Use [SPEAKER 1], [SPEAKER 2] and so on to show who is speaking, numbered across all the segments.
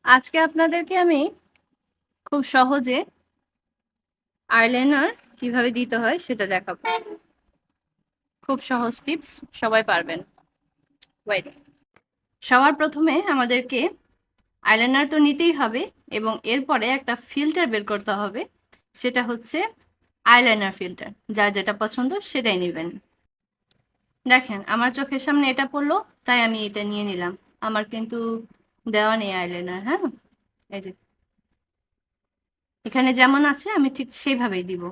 [SPEAKER 1] আজকে আপনাদেরকে আমি খুব সহজে আইলাইনার কিভাবে দিতে হয় সেটা দেখাবো। খুব সহজ টিপস, সবাই পারবেন। ওয়েট, সবার প্রথমে আমাদেরকে আইলাইনার তো নিতেই হবে এবং এরপরে একটা ফিল্টার বের করতে হবে। সেটা হচ্ছে আইলাইনার ফিল্টার। যার যেটা পছন্দ সেটাই নেবেন। দেখেন আমার চোখের সামনে এটা পড়লো, তাই আমি এটা নিয়ে নিলাম। আমার কিন্তু দেওয়া নেই আইলাইনার। হ্যাঁ, এই যে এখানে যেমন আছে আমি ঠিক সেইভাবেই দিব।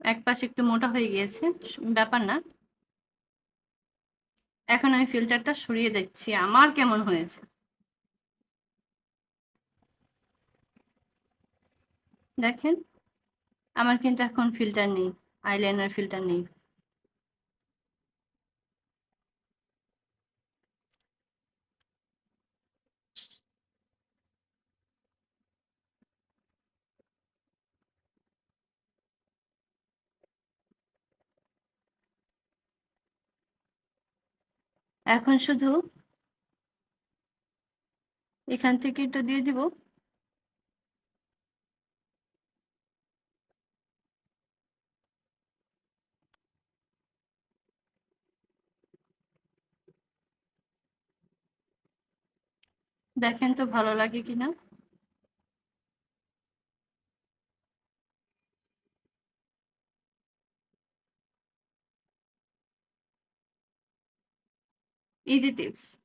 [SPEAKER 1] এক পাশে একটু মোটা হয়ে গিয়েছে, ব্যাপার না। এখন আমি ফিল্টারটা সরিয়ে দিচ্ছি আমার কেমন হয়েছে। দেখেন আমার কিন্তু এখন ফিল্টার নেই, আইলাইনার ফিল্টার নেই। এখন শুধু এখান থেকে একটু দিয়ে দিব। দেখেন তো ভালো লাগে কিনা। Easy tips.